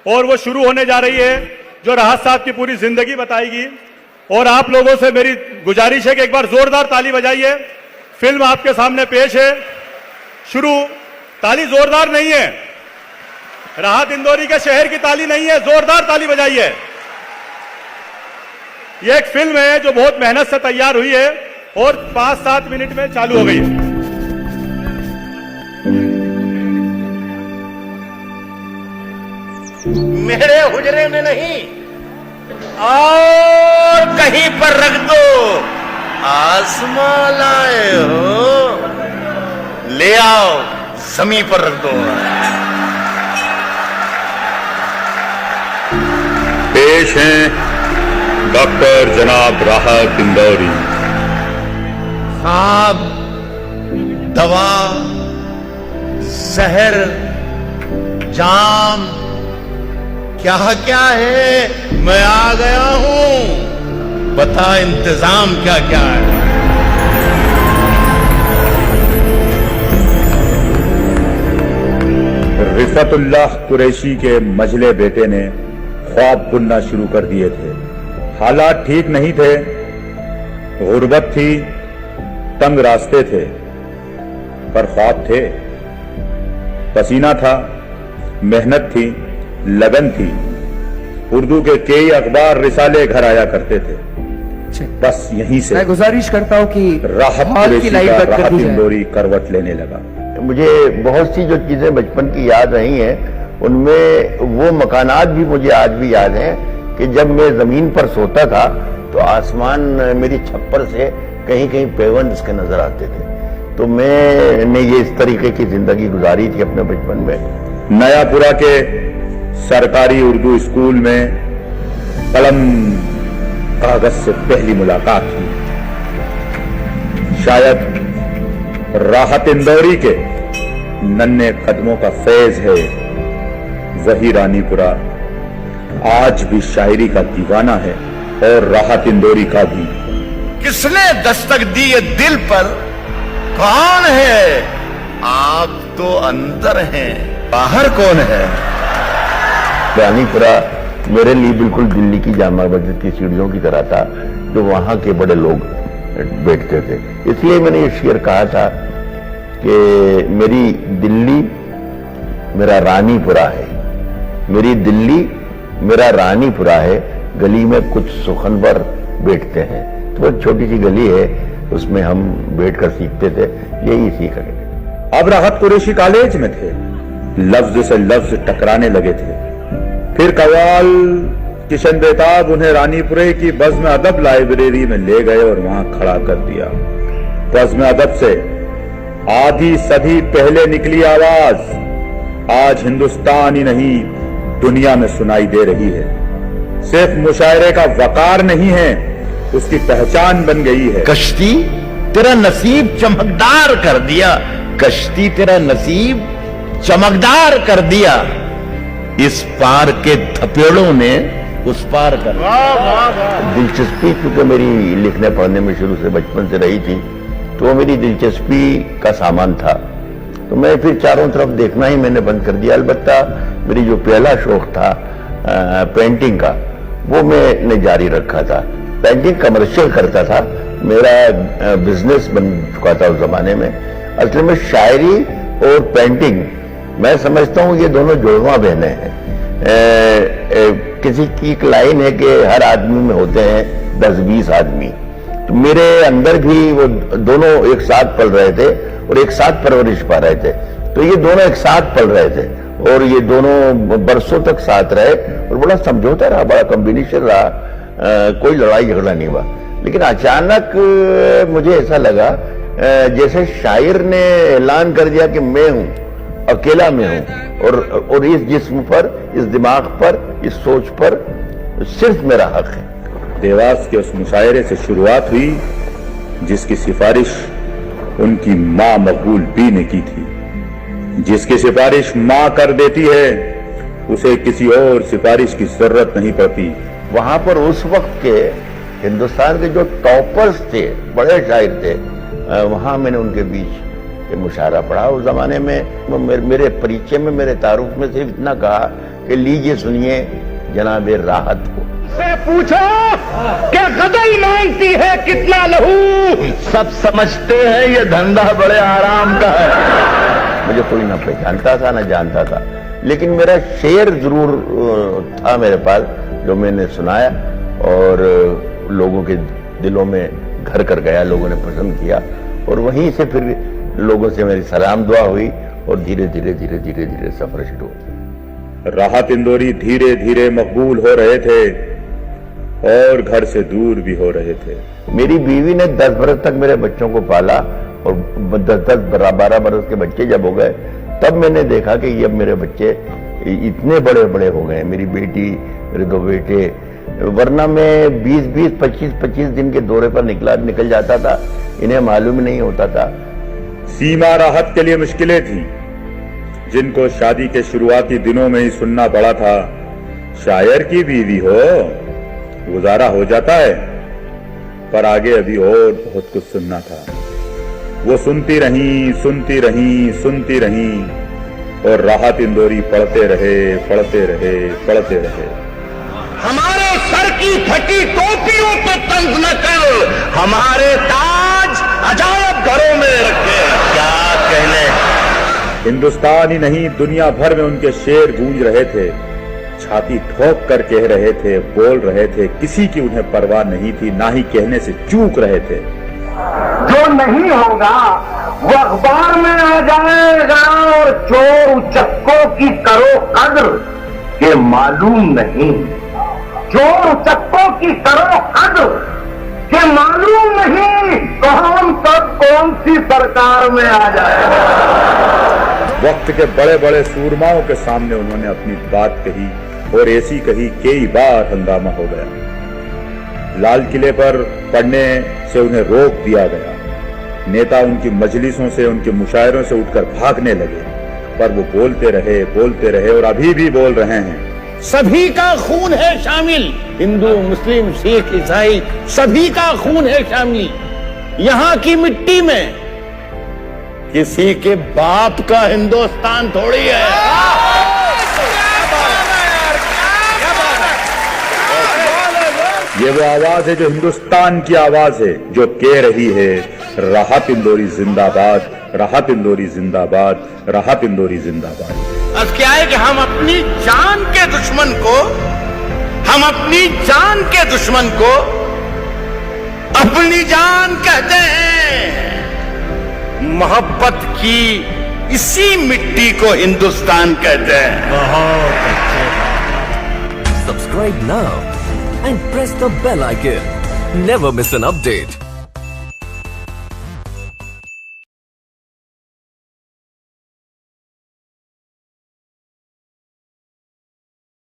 और वो शुरू होने जा रही है, जो राहत साहब की पूरी जिंदगी बताएगी। और आप लोगों से मेरी गुजारिश है कि एक बार जोरदार ताली बजाइए। फिल्म आपके सामने पेश है, शुरू। ताली जोरदार नहीं है, राहत इंदौरी के शहर की ताली नहीं है, जोरदार ताली बजाइए। यह एक फिल्म है जो बहुत मेहनत से तैयार हुई है और 5-7 मिनट में चालू हो गई है। मेरे हुजरे में नहीं और कहीं पर रख दो, आसमां लाए हो, ले आओ जमीन पर रख दो। पेश हैं डॉक्टर जनाब राहत इंदौरी साहब। दवा, जहर, जाम, क्या क्या है, मैं आ गया हूं, बता इंतजाम क्या क्या है। रिफतुल्लाह कुरैशी के मजले बेटे ने ख्वाब बुनना शुरू कर दिए थे। हालात ठीक नहीं थे, गुर्बत थी, तंग रास्ते थे, पर ख्वाब थे। पसीना था, मेहनत थी, लगन थी। उर्दू के कई अखबार रिसाले घर आया करते थे। बस यहीं से मैं गुजारिश करता हूं कि राहत कुरैशी का राहत इंदौरी करवट लेने लगा। मुझे बहुत सी जो चीजें बचपन की याद रही हैं, उनमें वो मकानात भी मुझे आज भी याद हैं कि जब मैं जमीन पर सोता था तो आसमान मेरी छप्पर से कहीं कहीं पेवन इसके नजर आते थे। तो मैंने ये इस तरीके की जिंदगी गुजारी थी अपने बचपन में। नयापुरा के सरकारी उर्दू स्कूल में कलम कागज से पहली मुलाकात हुई। शायद राहत इंदौरी के नन्हे कदमों का फैज है वही रानीपुरा आज भी शायरी का दीवाना है, और राहत इंदौरी का भी। किसने दस्तक दी ये दिल पर, कौन है? आप तो अंदर हैं, बाहर कौन है? रानीपुरा मेरे लिए बिल्कुल दिल्ली की जामा मस्जिद की सीढ़ियों की तरह था, जो वहां के बड़े लोग बैठते थे। इसलिए मैंने ये शेर कहा था कि मेरी दिल्ली मेरा रानीपुरा है, मेरी दिल्ली मेरा रानीपुरा है, गली में कुछ सुखनवर बैठते हैं। तो एक छोटी सी गली है, उसमें हम बैठकर सीखते थे, यही सीख गए। अब राहत कुरैशी कॉलेज में थे, लफ्ज से लफ्ज टकराने लगे थे। फिर कव्वाल किशन बेताब उन्हें रानीपुरे की बज़्म अदब लाइब्रेरी में ले गए और वहां खड़ा कर दिया। बज़्म अदब से आधी सदी पहले निकली आवाज आज हिंदुस्तान ही नहीं दुनिया में सुनाई दे रही है। सिर्फ मुशायरे का वकार नहीं है, उसकी पहचान बन गई है। कश्ती तेरा नसीब चमकदार कर दिया, कश्ती तेरा नसीब चमकदार कर दिया, इस पार के थपेड़ों ने उस पार कर दिया। दिलचस्पी क्योंकि मेरी लिखने पढ़ने में शुरू से बचपन से रही थी, तो वो मेरी दिलचस्पी का सामान था। तो मैं फिर चारों तरफ देखना ही मैंने बंद कर दिया। अलबत्ता मेरी जो पहला शौक था पेंटिंग का, वो मैंने जारी रखा था। पेंटिंग कमर्शियल करता था, मेरा बिजनेस बन चुका था उस जमाने में। असल में शायरी और पेंटिंग मैं समझता हूँ ये दोनों जुड़वा बहने हैं। किसी की एक लाइन है कि हर आदमी में होते हैं 10-20 आदमी, तो मेरे अंदर भी वो दोनों एक साथ पल रहे थे और एक साथ परवरिश पा रहे थे। तो ये दोनों एक साथ पल रहे थे और ये दोनों बरसों तक साथ रहे और बड़ा समझौता रहा, बड़ा कॉम्बिनेशन रहा, कोई लड़ाई झगड़ा नहीं हुआ। लेकिन अचानक मुझे ऐसा लगा जैसे शायर ने ऐलान कर दिया कि मैं हूं, अकेला मैं हूं, और इस जिस्म पर, इस दिमाग पर, इस सोच पर सिर्फ मेरा हक है। देवास के उस मुशायरे से शुरुआत हुई जिसकी सिफारिश उनकी मां मकबूल बी ने की थी। जिसकी सिफारिश मां कर देती है उसे किसी और सिफारिश की जरूरत नहीं पड़ती। वहां पर उस वक्त के हिंदुस्तान के जो टॉपर्स थे, बड़े शायर थे, वहां मैंने उनके बीच मुशायरा पढ़ा। उस जमाने में मेरे परिचय में, मेरे तारुफ में सिर्फ इतना कहा कि लीजिए सुनिए जनाबे राहत को। से पूछो क्या गजल मांगती है कितना लहू, सब समझते हैं ये धंधा बड़े आराम का है। मुझे कोई ना पहचानता था ना जानता था, लेकिन मेरा शेर जरूर था मेरे पास जो मैंने सुनाया और लोगों के दिलों में घर कर गया, लोगों ने पसंद किया और वहीं से फिर लोगों से मेरी सलाम दुआ हुई और धीरे धीरे धीरे धीरे धीरे सफर शुरू हुआ। राहत इंदौरी धीरे धीरे मकबूल हो रहे थे और घर से दूर भी हो रहे थे। मेरी बीवी ने 10 बरस तक मेरे बच्चों को पाला और 10-12 बरस के बच्चे जब हो गए तब मैंने देखा कि ये अब मेरे बच्चे इतने बड़े बड़े हो गए। मेरी बेटी, मेरे 2 बेटे, वरना मैं 20-20, 25-25 दिन के दौरे पर निकल जाता था, इन्हें मालूम ही नहीं होता था। सीमा राहत के लिए मुश्किलें थी जिनको शादी के शुरुआती दिनों में ही सुनना पड़ा था, शायर की बीवी हो गुजारा हो जाता है, पर आगे अभी और बहुत कुछ सुनना था। वो सुनती रहीं, सुनती रहीं, सुनती रहीं और राहत इंदौरी पढ़ते रहे, पढ़ते रहे, पढ़ते रहे। हमारे सर की फटी टोपियों पे तंज न कर, हमारे ताज अजायब घरों में रखे। क्या कहने, हिंदुस्तान ही नहीं दुनिया भर में उनके शेर गूंज रहे थे, छाती ठोक कर कह रहे थे, बोल रहे थे, किसी की उन्हें परवाह नहीं थी, ना ही कहने से चूक रहे थे। जो नहीं होगा वो अखबार में आ जाएगा और चोर उचक्कों की करो कद्र के मालूम नहीं, चोर उचक्कों की करो कद्र के मालूम नहीं, तो हम सब कौन सी सरकार में आ जाएगा। वक्त के बड़े बड़े सूरमाओं के सामने उन्होंने अपनी बात कही और ऐसी कही कई बार हंगामा हो गया। लाल किले पर पढ़ने से उन्हें रोक दिया गया, नेता उनकी मजलिसों से, उनके मुशायरों से उठकर भागने लगे, पर वो बोलते रहे और अभी भी बोल रहे हैं। सभी का खून है शामिल, हिंदू, मुस्लिम, सिख, ईसाई, सभी का खून है शामिल यहाँ की मिट्टी में। किसी के बाप का हिंदुस्तान थोड़ी है। ये वो आवाज है जो हिंदुस्तान की आवाज है, जो कह रही है राहत इंदौरी जिंदाबाद, राहत इंदौरी जिंदाबाद, राहत इंदौरी जिंदाबाद। अब क्या है कि हम अपनी जान के दुश्मन को अपनी जान कहते हैं। मोहब्बत की इसी मिट्टी को हिंदुस्तान कहते हैं। Subscribe now and press the bell icon. Never miss an update.